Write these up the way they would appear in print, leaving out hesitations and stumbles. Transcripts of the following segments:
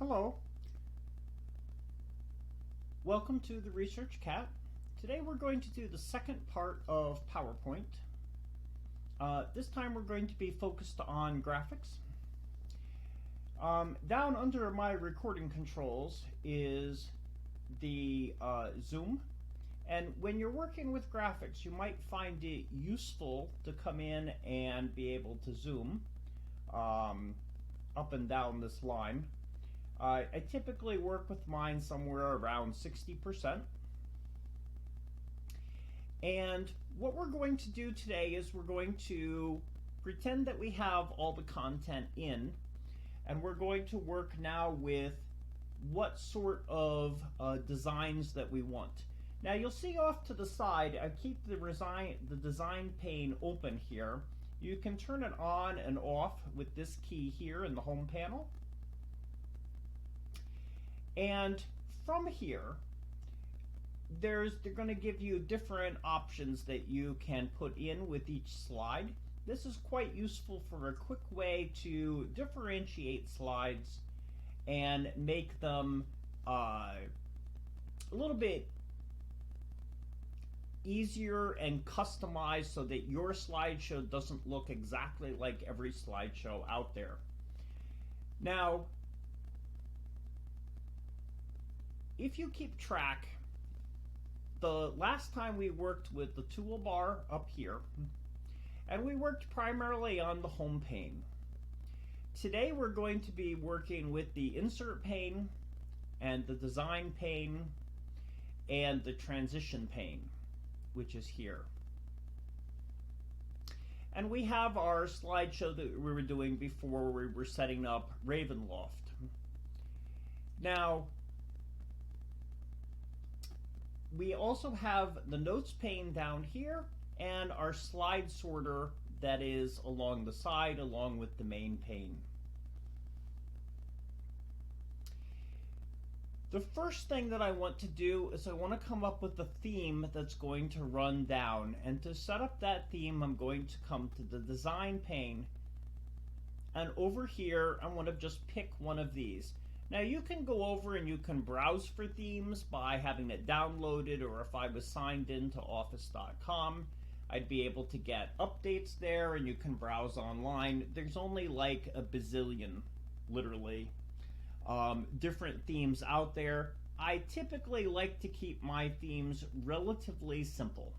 Hello. Welcome to the Research Cat. Today we're going to do the second part of PowerPoint. This time we're going to be focused on graphics. Down under my recording controls is the zoom. And when you're working with graphics, you might find it useful to come in and be able to zoom up and down this line. I typically work with mine somewhere around 60%. And what we're going to do today is we're going to pretend that we have all the content in, and we're going to work now with what sort of designs that we want. Now you'll see off to the side, I keep the design pane open here. You can turn it on and off with this key here in the home panel. And from here, they're going to give you different options that you can put in with each slide. This is quite useful for a quick way to differentiate slides and make them a little bit easier and customized so that your slideshow doesn't look exactly like every slideshow out there. Now, if you keep track, the last time we worked with the toolbar up here, and we worked primarily on the home pane. Today we're going to be working with the insert pane and the design pane and the transition pane, which is here. And we have our slideshow that we were doing before we were setting up Ravenloft. Now, we also have the notes pane down here and our slide sorter that is along the side along with the main pane. The first thing that I want to do is I want to come up with a theme that's going to run down, and to set up that theme I'm going to come to the design pane, and over here I want to just pick one of these. Now you can go over and you can browse for themes by having it downloaded, or if I was signed into office.com, I'd be able to get updates there and you can browse online. There's only like a bazillion, literally, different themes out there. I typically like to keep my themes relatively simple.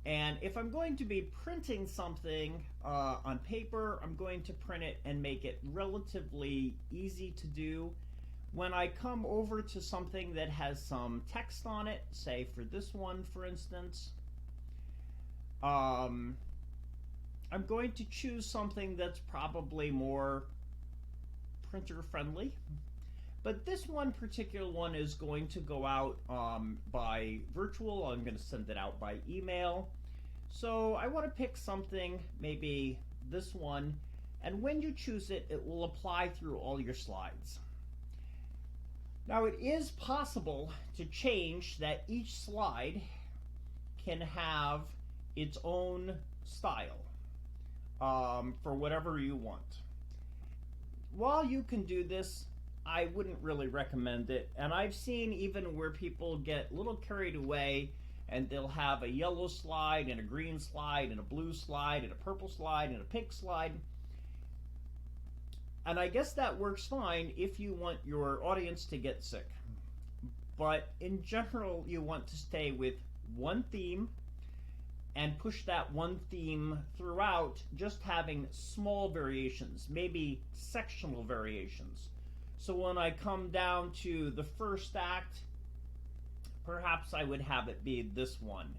And if I'm going to be printing something on paper, I'm going to print it and make it relatively easy to do. When I come over to something that has some text on it, say for this one, for instance, I'm going to choose something that's probably more printer friendly. But this one particular one is going to go out by virtual. I'm going to send it out by email. So I want to pick something, maybe this one, and when you choose it, it will apply through all your slides. Now it is possible to change that each slide can have its own style for whatever you want. While you can do this, I wouldn't really recommend it, and I've seen even where people get a little carried away and they'll have a yellow slide and a green slide and a blue slide and a purple slide and a pink slide. And I guess that works fine if you want your audience to get sick. But in general, you want to stay with one theme and push that one theme throughout, just having small variations, maybe sectional variations. So when I come down to the first act, perhaps I would have it be this one.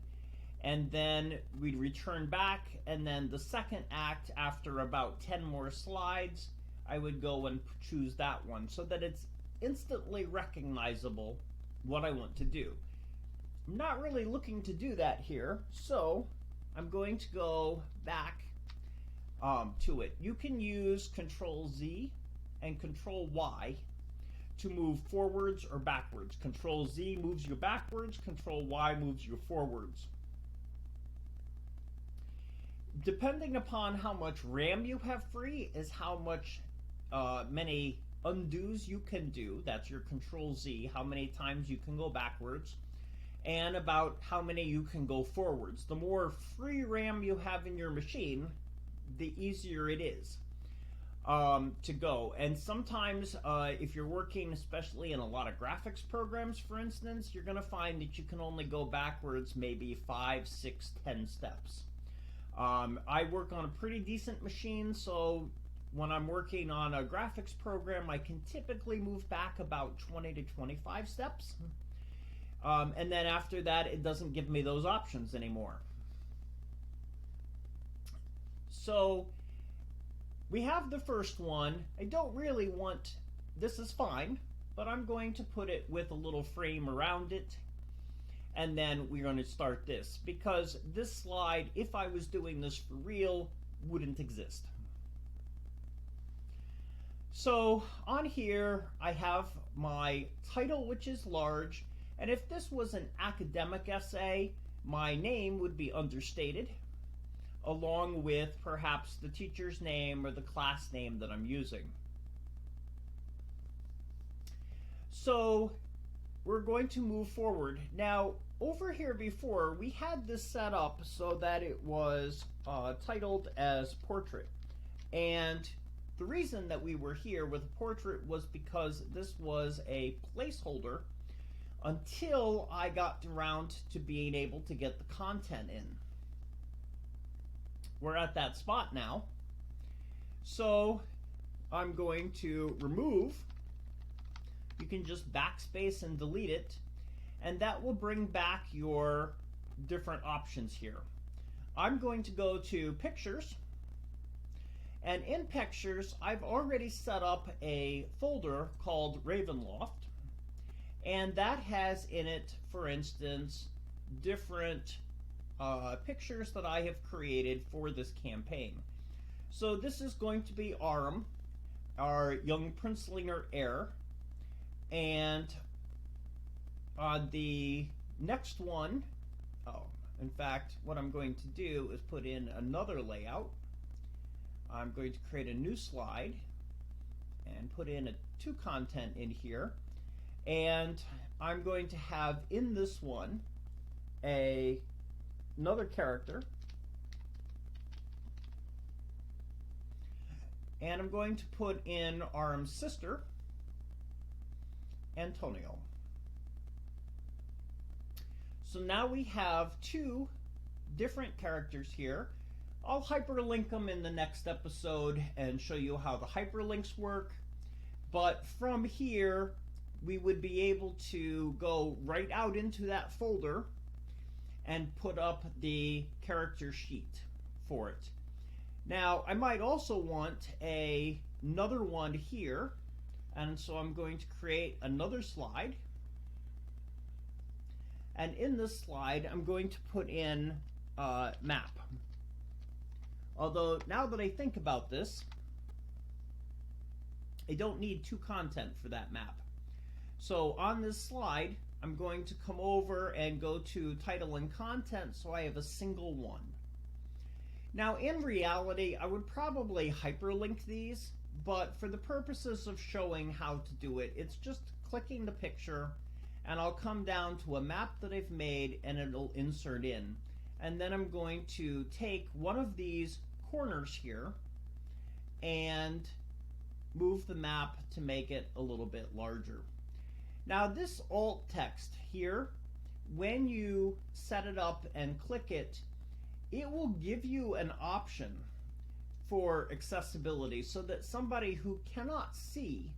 And then we'd return back, and then the second act, after about 10 more slides, I would go and choose that one so that it's instantly recognizable what I want to do. I'm not really looking to do that here, so I'm going to go back to it. You can use Control Z and Control Y to move forwards or backwards. Control Z moves you backwards, Control Y moves you forwards. Depending upon how much RAM you have free is how much many undos you can do. That's your Control Z, how many times you can go backwards, and about how many you can go forwards. The more free RAM you have in your machine, the easier it is to go. And sometimes if you're working especially in a lot of graphics programs, for instance, you're going to find that you can only go backwards maybe 5, 6, 10 steps. I work on a pretty decent machine, so when I'm working on a graphics program, I can typically move back about 20 to 25 steps. And then after that, it doesn't give me those options anymore. So we have the first one. I don't really want, this is fine, but I'm going to put it with a little frame around it. And then we're going to start this, because this slide, if I was doing this for real, wouldn't exist. So on here, I have my title, which is large. And if this was an academic essay, my name would be understated, along with perhaps the teacher's name or the class name that I'm using. So we're going to move forward. Now, over here before, we had this set up so that it was titled as portrait. And the reason that we were here with a portrait was because this was a placeholder until I got around to being able to get the content in. We're at that spot now. So I'm going to remove. You can just backspace and delete it, and that will bring back your different options here. I'm going to go to Pictures, and in Pictures, I've already set up a folder called Ravenloft. And that has in it, for instance, different pictures that I have created for this campaign. So this is going to be Aram, our young Princeling heir. And the next one, in fact, what I'm going to do is put in another layout. I'm going to create a new slide and put in a to content in here. And I'm going to have in this one another character. And I'm going to put in Aram's sister, Antonio. So now we have two different characters here. I'll hyperlink them in the next episode and show you how the hyperlinks work. But from here, we would be able to go right out into that folder and put up the character sheet for it. Now, I might also want another one here, and so I'm going to create another slide. And in this slide, I'm going to put in map. Although, now that I think about this, I don't need two content for that map. So on this slide, I'm going to come over and go to title and content so I have a single one. Now in reality, I would probably hyperlink these, but for the purposes of showing how to do it, it's just clicking the picture and I'll come down to a map that I've made and it'll insert in. And then I'm going to take one of these corners here and move the map to make it a little bit larger. Now this alt text here, when you set it up and click it, it will give you an option for accessibility so that somebody who cannot see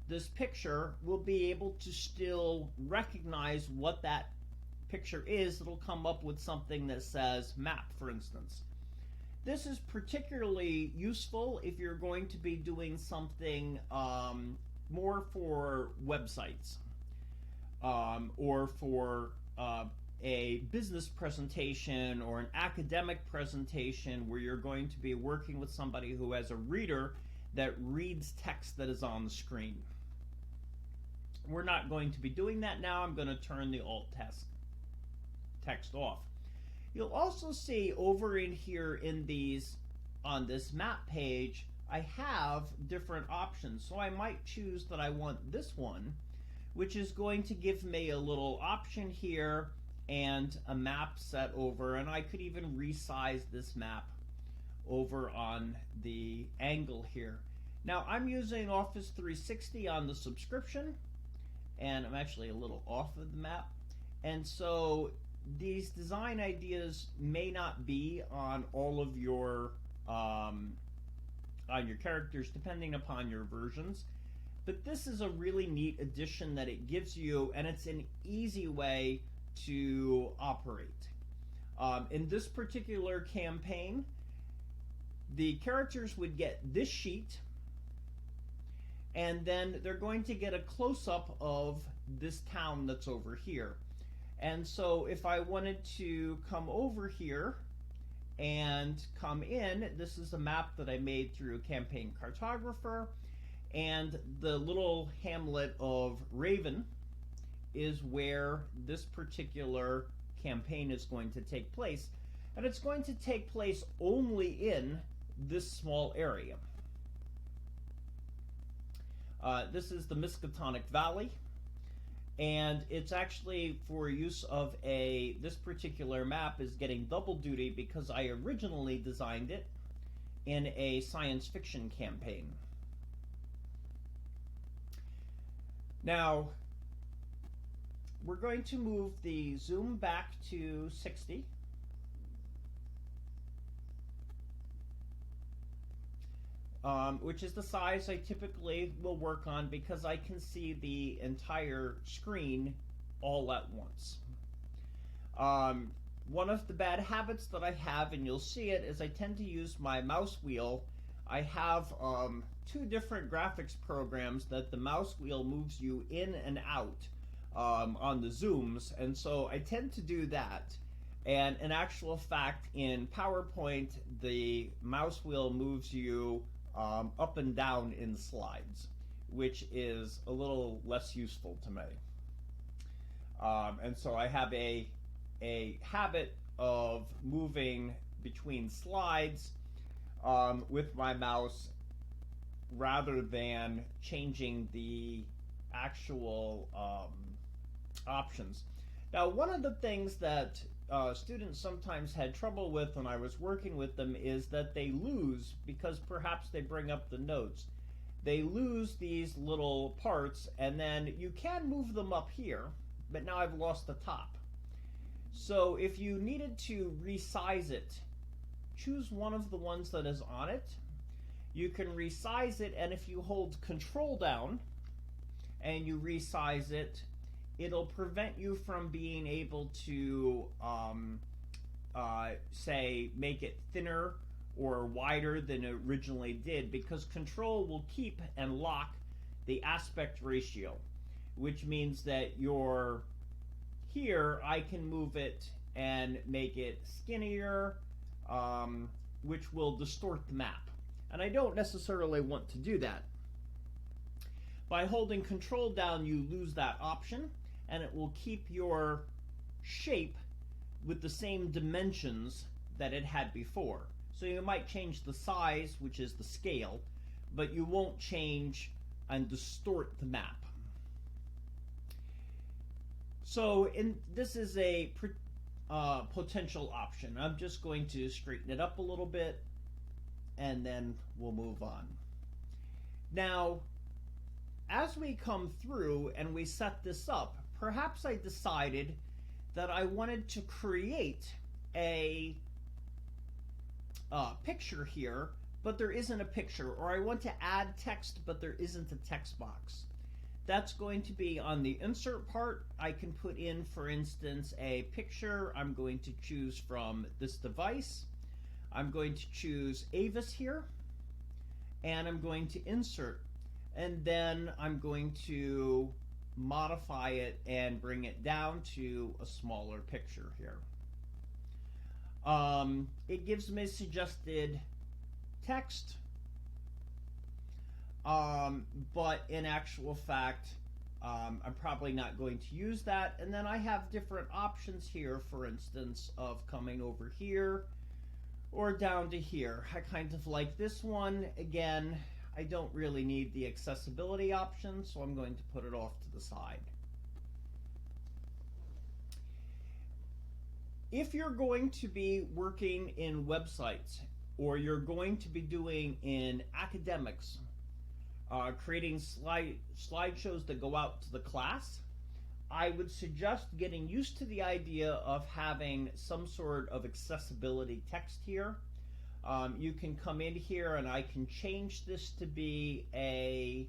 this picture will be able to still recognize what that picture is. It'll come up with something that says map, for instance. This is particularly useful if you're going to be doing something more for websites or for a business presentation or an academic presentation where you're going to be working with somebody who has a reader that reads text that is on the screen. We're not going to be doing that now. I'm going to turn the alt text off. You'll also see over in here in these, on this map page, I have different options. So I might choose that I want this one, which is going to give me a little option here and a map set over, and I could even resize this map over on the angle here. Now I'm using Office 360 on the subscription, and I'm actually a little off of the map, and so these design ideas may not be on all of your on your characters depending upon your versions, but this is a really neat addition that it gives you, and it's an easy way to operate. In this particular campaign, the characters would get this sheet, and then they're going to get a close-up of this town that's over here. And so if I wanted to come over here and come in, this is a map that I made through Campaign Cartographer, and the little hamlet of Raven is where this particular campaign is going to take place, and it's going to take place only in this small area. This is the Miskatonic Valley, and it's actually for use of this particular map is getting double duty because I originally designed it in a science fiction campaign. Now we're going to move the zoom back to 60. Which is the size I typically will work on because I can see the entire screen all at once. One of the bad habits that I have, and you'll see it, is I tend to use my mouse wheel. I have two different graphics programs that the mouse wheel moves you in and out on the zooms, and so I tend to do that. And in actual fact, in PowerPoint, the mouse wheel moves you up and down in slides, which is a little less useful to me. And so I have a habit of moving between slides with my mouse rather than changing the actual options. Now, one of the things that students sometimes had trouble with when I was working with them is that they lose, because perhaps they bring up the notes, they lose these little parts, and then you can move them up here, but now I've lost the top. So if you needed to resize it, choose one of the ones that is on it. You can resize it, and if you hold Control down and you resize it, it'll prevent you from being able to, say, make it thinner or wider than it originally did, because Control will keep and lock the aspect ratio, which means that here I can move it and make it skinnier, which will distort the map. And I don't necessarily want to do that. By holding Control down, you lose that option, and it will keep your shape with the same dimensions that it had before. So you might change the size, which is the scale, but you won't change and distort the map. So this is a potential option. I'm just going to straighten it up a little bit, and then we'll move on. Now, as we come through and we set this up, perhaps I decided that I wanted to create a picture here, but there isn't a picture, or I want to add text, but there isn't a text box. That's going to be on the insert part. I can put in, for instance, a picture. I'm going to choose from this device. I'm going to choose Avis here, and I'm going to insert, and then I'm going to modify it and bring it down to a smaller picture here. It gives me suggested text, but in actual fact, I'm probably not going to use that. And then I have different options here, for instance, of coming over here or down to here. I kind of like this one. Again, I don't really need the accessibility option, so I'm going to put it off to the side. If you're going to be working in websites, or you're going to be doing in academics, creating slideshows that go out to the class, I would suggest getting used to the idea of having some sort of accessibility text here. You can come in here and I can change this to be a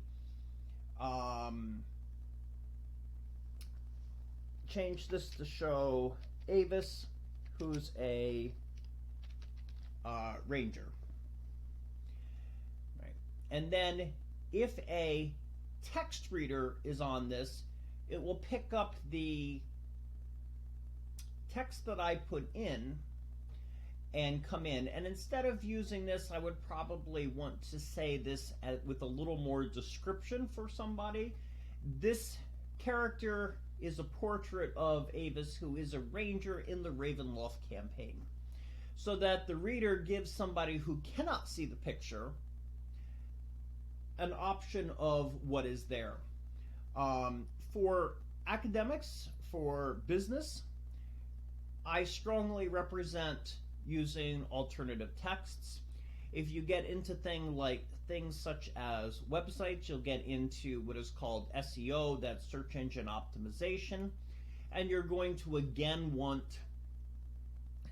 change this to show Avis, who's a ranger. Right. And then if a text reader is on this, it will pick up the text that I put in and come in. And instead of using this, I would probably want to say this with a little more description for somebody. This character is a portrait of Avis, who is a ranger in the Ravenloft campaign, so that the reader gives somebody who cannot see the picture an option of what is there. For academics, for business, I strongly represent using alternative texts. If you get into things such as websites, you'll get into what is called SEO, that's search engine optimization, and you're going to again want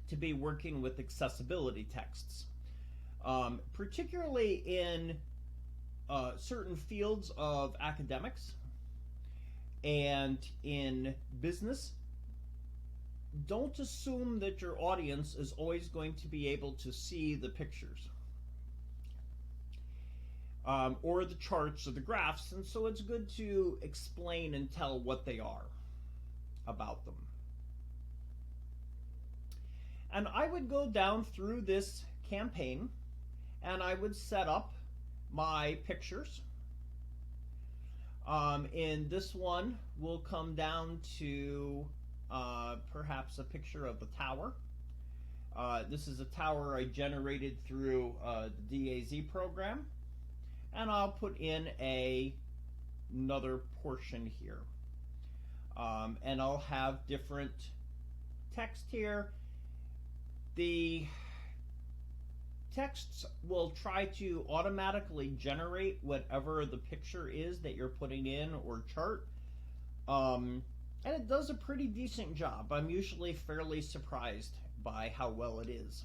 to be working with accessibility texts. Particularly in certain fields of academics and in business, don't assume that your audience is always going to be able to see the pictures or the charts or the graphs, and so it's good to explain and tell what they are about them. And I would go down through this campaign and I would set up my pictures. In this one, we'll come down to perhaps a picture of the tower. This is a tower I generated through the DAZ program, and I'll put in another portion here. And I'll have different text here. The texts will try to automatically generate whatever the picture is that you're putting in or chart. And it does a pretty decent job. I'm usually fairly surprised by how well it is.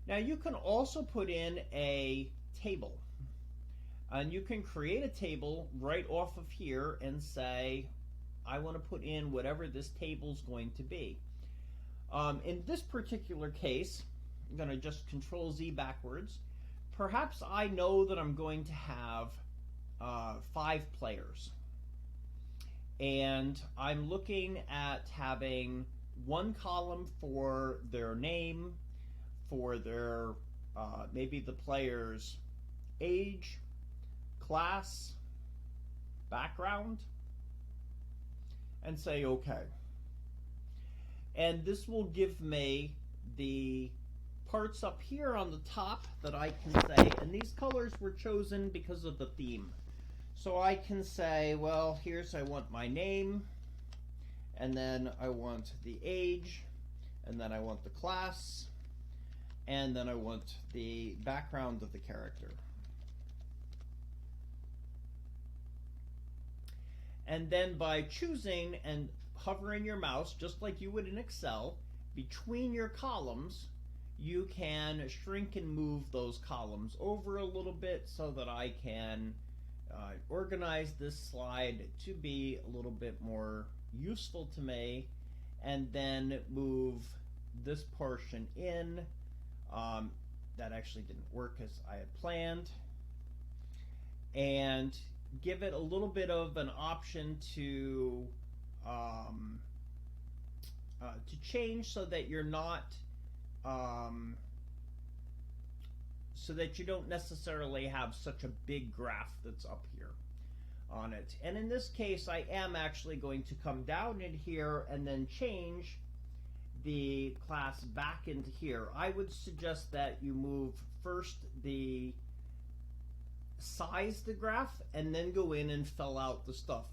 Now you can also put in a table. And you can create a table right off of here and say, I want to put in whatever this table's going to be. In this particular case, I'm going to just Control Z backwards. Perhaps I know that I'm going to have 5 players. And I'm looking at having one column for their name, for their maybe the player's age, class, background, and say OK. And this will give me the parts up here on the top that I can say, and these colors were chosen because of the theme. So I can say, well, I want my name, and then I want the age, and then I want the class, and then I want the background of the character. And then by choosing and hovering your mouse, just like you would in Excel, between your columns, you can shrink and move those columns over a little bit so that I can organize this slide to be a little bit more useful to me, and then move this portion in. That actually didn't work as I had planned, and give it a little bit of an option to change so that you're not so that you don't necessarily have such a big graph that's up here on it. And in this case, I am actually going to come down in here and then change the class back into here, I would suggest that you move first the size the graph and then go in and fill out the stuff.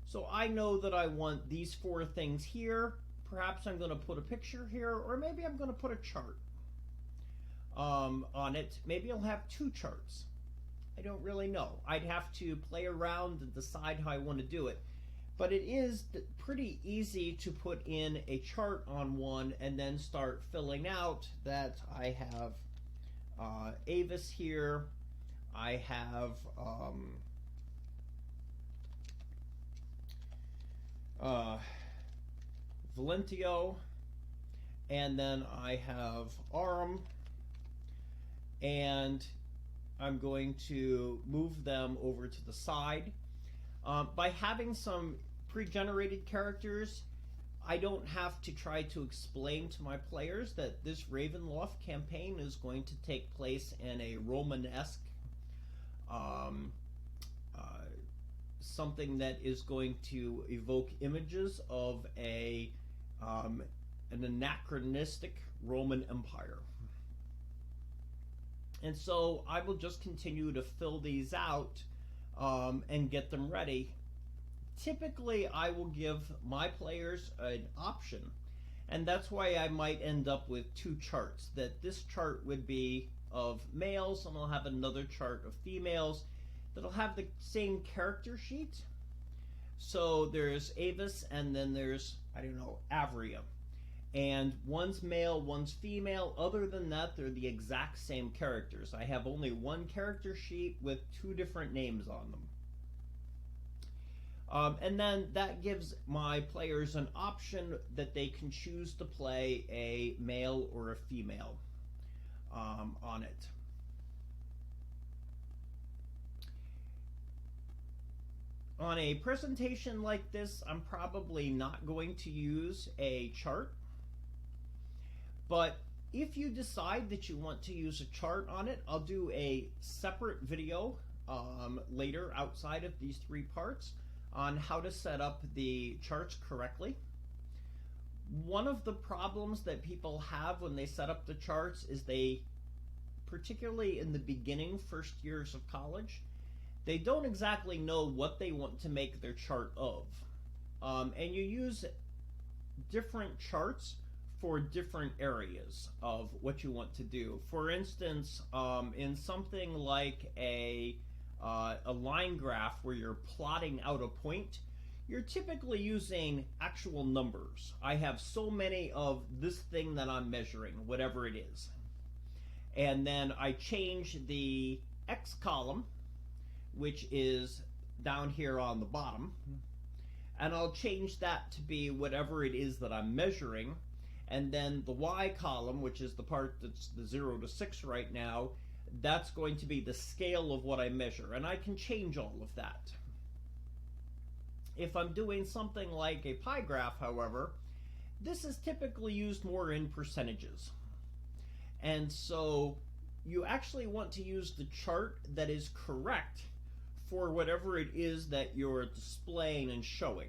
So I know that I want these 4 things here. Perhaps I'm going to put a picture here, or maybe I'm going to put a chart on it. Maybe I'll have 2 charts. I don't really know. I'd have to play around and decide how I want to do it. But it is pretty easy to put in a chart on one and then start filling out that I have Avis here. I have Valentio, and then I have Arum, and I'm going to move them over to the side. By having some pre-generated characters, I don't have to try to explain to my players that this Ravenloft campaign is going to take place in a Romanesque something that is going to evoke images of an anachronistic Roman Empire. And so I will just continue to fill these out and get them ready. Typically, I will give my players an option, and that's why I might end up with 2 charts. That this chart would be of males, and I'll have another chart of females that'll have the same character sheet. So there's Avis, and then there's, I don't know, Avria. And one's male, one's female. Other than that, they're the exact same characters. I have only 1 character sheet with 2 different names on them. And then that gives my players an option that they can choose to play a male or a female on it. On a presentation like this, I'm probably not going to use a chart. But if you decide that you want to use a chart on it, I'll do a separate video later outside of these 3 parts on how to set up the charts correctly. One of the problems that people have when they set up the charts is they, particularly in the beginning first years of college, they don't exactly know what they want to make their chart of. And you use different charts for different areas of what you want to do. For instance, in something like a line graph where you're plotting out a point, you're typically using actual numbers. I have so many of this thing that I'm measuring, whatever it is. And then I change the X column, which is down here on the bottom, and I'll change that to be whatever it is that I'm measuring. And then the Y column, which is the part that's the 0 to 6 right now, that's going to be the scale of what I measure, and I can change all of that. If I'm doing something like a pie graph, however, this is typically used more in percentages. And so you actually want to use the chart that is correct for whatever it is that you're displaying and showing.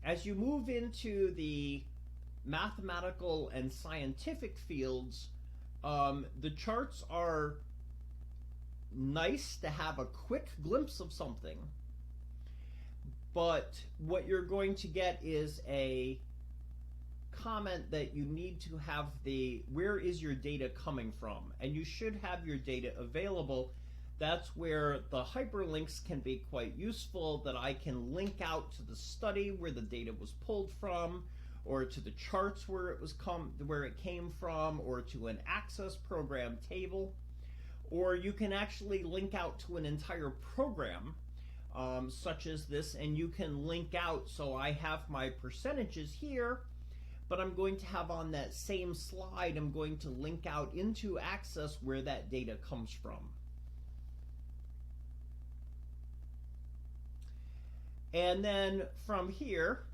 As you move into the mathematical and scientific fields, the charts are nice to have a quick glimpse of something, but what you're going to get is a comment that you need to have the where is your data coming from, and you should have your data available. That's where the hyperlinks can be quite useful, that I can link out to the study where the data was pulled from, or to the charts where it came from, or to an access program table, or you can actually link out to an entire program such as this, and you can link out. So I have my percentages here, but I'm going to have on that same slide, I'm going to link out into access where that data comes from. And then from here,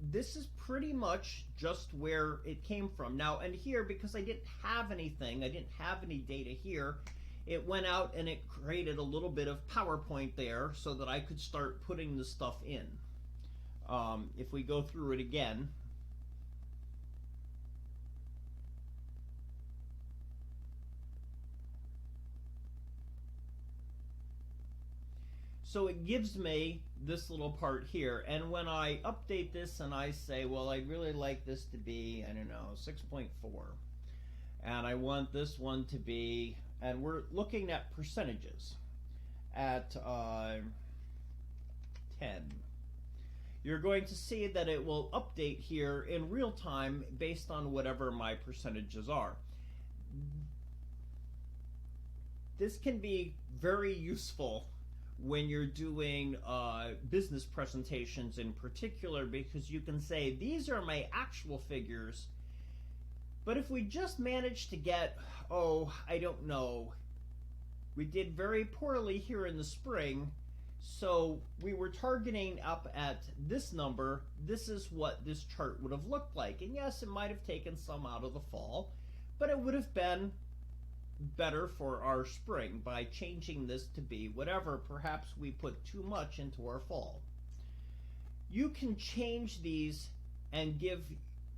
this is pretty much just where it came from. Now, and here, because I didn't have anything, I didn't have any data here, it went out and it created a little bit of PowerPoint there so that I could start putting the stuff in. If we go through it again, so it gives me this little part here, and when I update this and I say, well, I'd really like this to be, I don't know, 6.4, and I want this one to be, and we're looking at percentages at 10. You're going to see that it will update here in real time based on whatever my percentages are. This can be very useful when you're doing business presentations in particular, because you can say, these are my actual figures, but if we just manage to get, oh, I don't know, we did very poorly here in the spring, so we were targeting up at this number, this is what this chart would have looked like. And yes, it might have taken some out of the fall, but it would have been better for our spring by changing this to be whatever. Perhaps we put too much into our fall. You can change these and give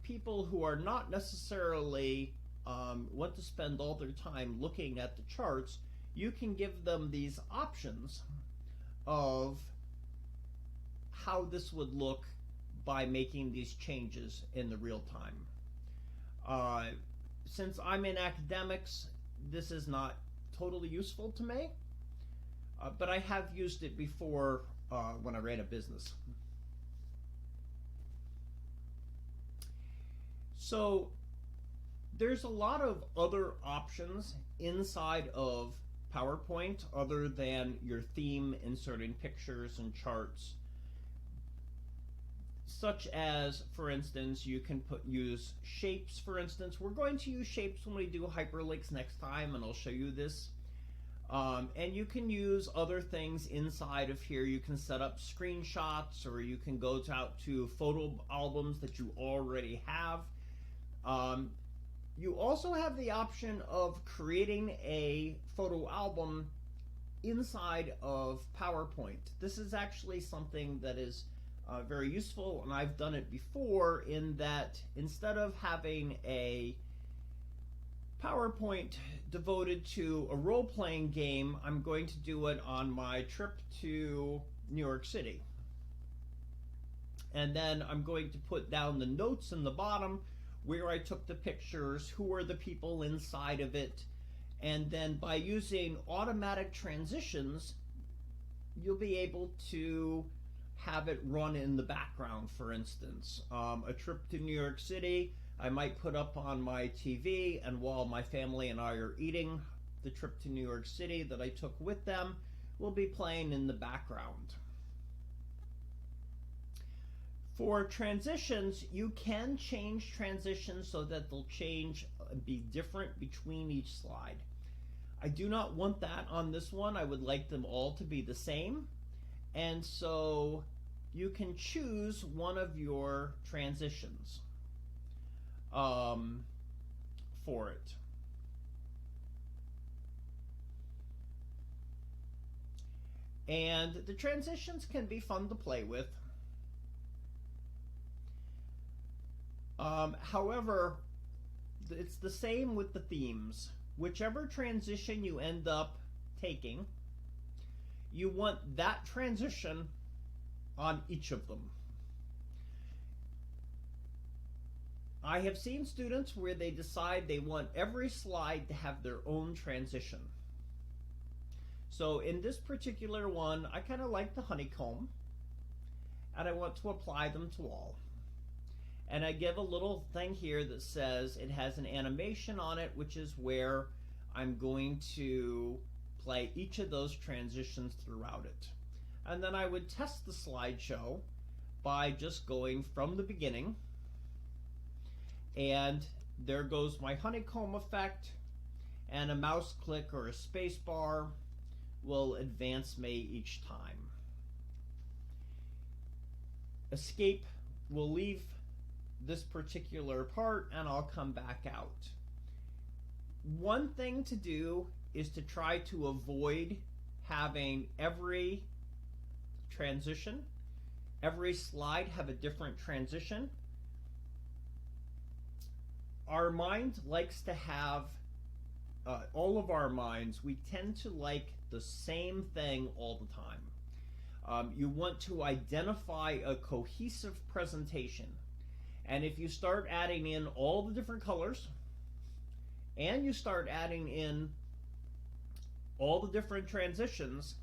people who are not necessarily want to spend all their time looking at the charts, you can give them these options of how this would look by making these changes in the real time. Since I'm in academics, this is not totally useful to me, but I have used it before when I ran a business. So there's a lot of other options inside of PowerPoint other than your theme, inserting pictures and charts, such as, for instance, you can use shapes. For instance, we're going to use shapes when we do hyperlinks next time, and I'll show you this. And you can use other things inside of here. You can set up screenshots, or you can go out to photo albums that you already have. You also have the option of creating a photo album inside of PowerPoint. This is actually something that is very useful, and I've done it before, in that instead of having a PowerPoint devoted to a role-playing game, I'm going to do it on my trip to New York City. And then I'm going to put down the notes in the bottom where I took the pictures, who are the people inside of it, and then by using automatic transitions, you'll be able to have it run in the background. For instance, a trip to New York City, I might put up on my TV, and while my family and I are eating, the trip to New York City that I took with them will be playing in the background. For transitions, you can change transitions so that they'll change and be different between each slide. I do not want that on this one. I would like them all to be the same. And so you can choose one of your transitions for it. And the transitions can be fun to play with. However, it's the same with the themes. Whichever transition you end up taking, you want that transition on each of them. I have seen students where they decide they want every slide to have their own transition. So in this particular one, I kind of like the honeycomb, and I want to apply them to all. And I give a little thing here that says it has an animation on it, which is where I'm going to play each of those transitions throughout it. And then I would test the slideshow by just going from the beginning. And there goes my honeycomb effect, and a mouse click or a space bar will advance me each time. Escape will leave this particular part, and I'll come back out. One thing to do is to try to avoid having every transition every slide have a different transition. Our mind likes to have, all of our minds, we tend to like the same thing all the time. You want to identify a cohesive presentation. And if you start adding in all the different colors, and you start adding in all the different transitions,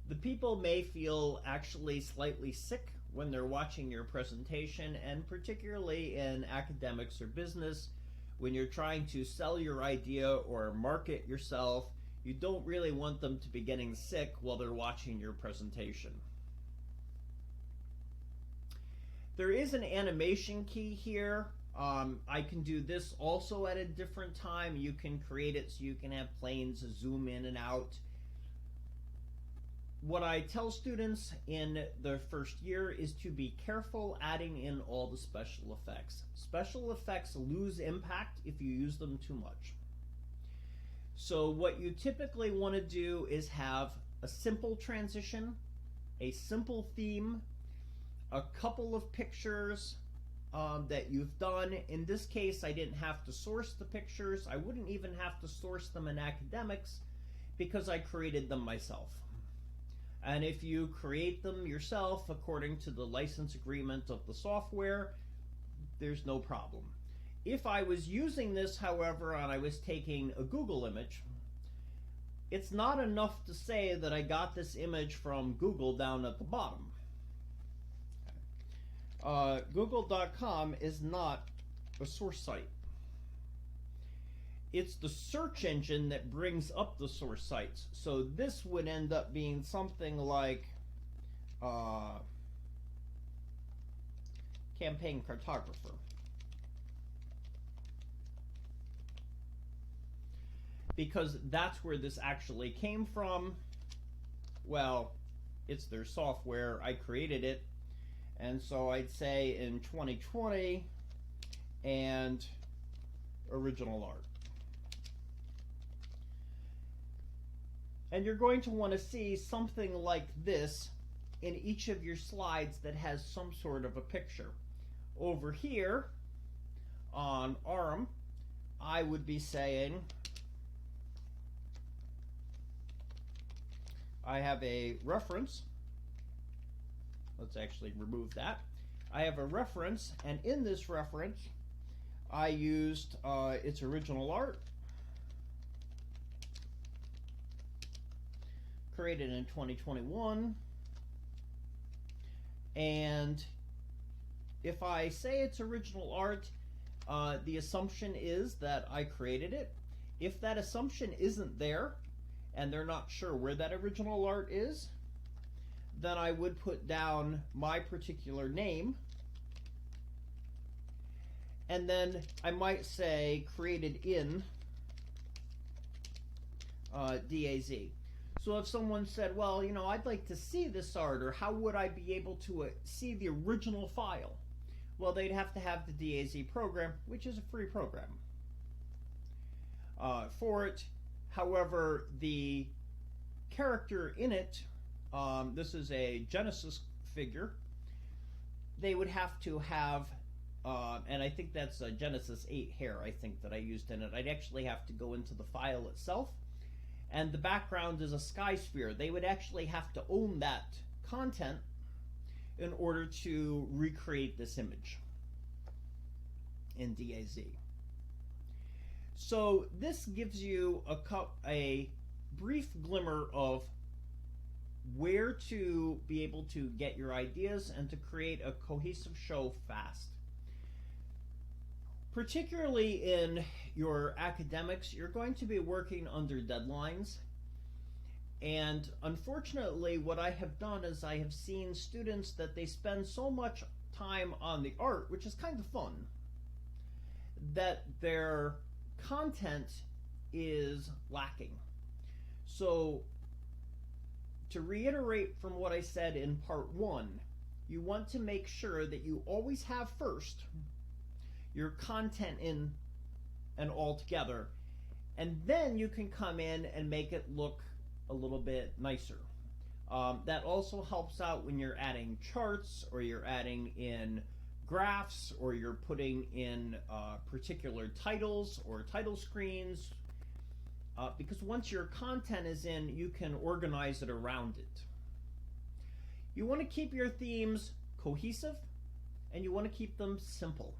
the people may feel actually slightly sick when they're watching your presentation, and particularly in academics or business, when you're trying to sell your idea or market yourself, you don't really want them to be getting sick while they're watching your presentation. There is an animation key here. I can do this also at a different time. You can create it so you can have planes zoom in and out. What I tell students in the first year is to be careful adding in all the special effects. Special effects lose impact if you use them too much. So what you typically want to do is have a simple transition, a simple theme, a couple of pictures that you've done. In this case, I didn't have to source the pictures. I wouldn't even have to source them in academics because I created them myself. And if you create them yourself according to the license agreement of the software, there's no problem. If I was using this, however, and I was taking a Google image, it's not enough to say that I got this image from Google down at the bottom. Google.com is not a source site. It's the search engine that brings up the source sites. So this would end up being something like campaign cartographer. Because that's where this actually came from. Well, it's their software. I created it. And so I'd say in 2020 and original art. And you're going to want to see something like this in each of your slides that has some sort of a picture. Over here on ARM, I would be saying I have a reference. Let's actually remove that. I have a reference, and in this reference, I used its original art, created in 2021, and if I say it's original art, the assumption is that I created it. If that assumption isn't there, and they're not sure where that original art is, then I would put down my particular name, and then I might say created in DAZ. So if someone said, well, you know, I'd like to see this art, or how would I be able to see the original file? Well, they'd have to have the DAZ program, which is a free program for it. However, the character in it, this is a Genesis figure, they would have to have, and I think that's a Genesis 8 hair, I think, that I used in it. I'd actually have to go into the file itself, and the background is a sky sphere. They would actually have to own that content in order to recreate this image in DAZ. So this gives you a brief glimmer of where to be able to get your ideas and to create a cohesive show fast. Particularly in your academics, you're going to be working under deadlines. And unfortunately, what I have done is I have seen students that they spend so much time on the art, which is kind of fun, that their content is lacking. So to reiterate from what I said in part 1, you want to make sure that you always have first your content in and all together, and then you can come in and make it look a little bit nicer. That also helps out when you're adding charts, or you're adding in graphs, or you're putting in particular titles or title screens, because once your content is in, you can organize it around it. You want to keep your themes cohesive, and you want to keep them simple.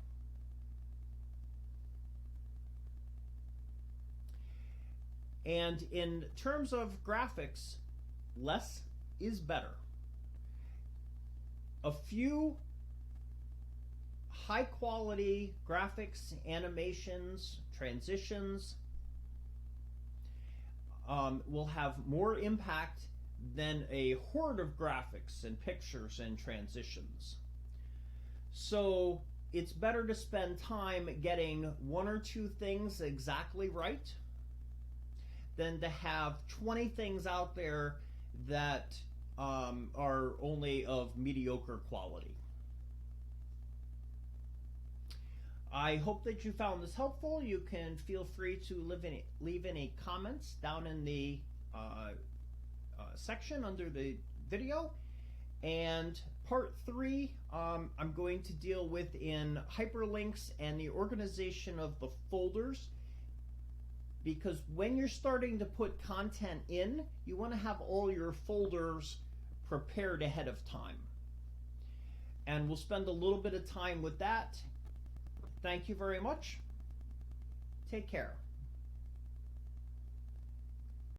And in terms of graphics, less is better. A few high quality graphics, animations, transitions will have more impact than a horde of graphics and pictures and transitions. So it's better to spend time getting one or two things exactly right than to have 20 things out there that are only of mediocre quality. I hope that you found this helpful. You can feel free to leave any comments down in the section under the video. And part 3, I'm going to deal with in hyperlinks and the organization of the folders, because when you're starting to put content in, you want to have all your folders prepared ahead of time. And we'll spend a little bit of time with that. Thank you very much. Take care.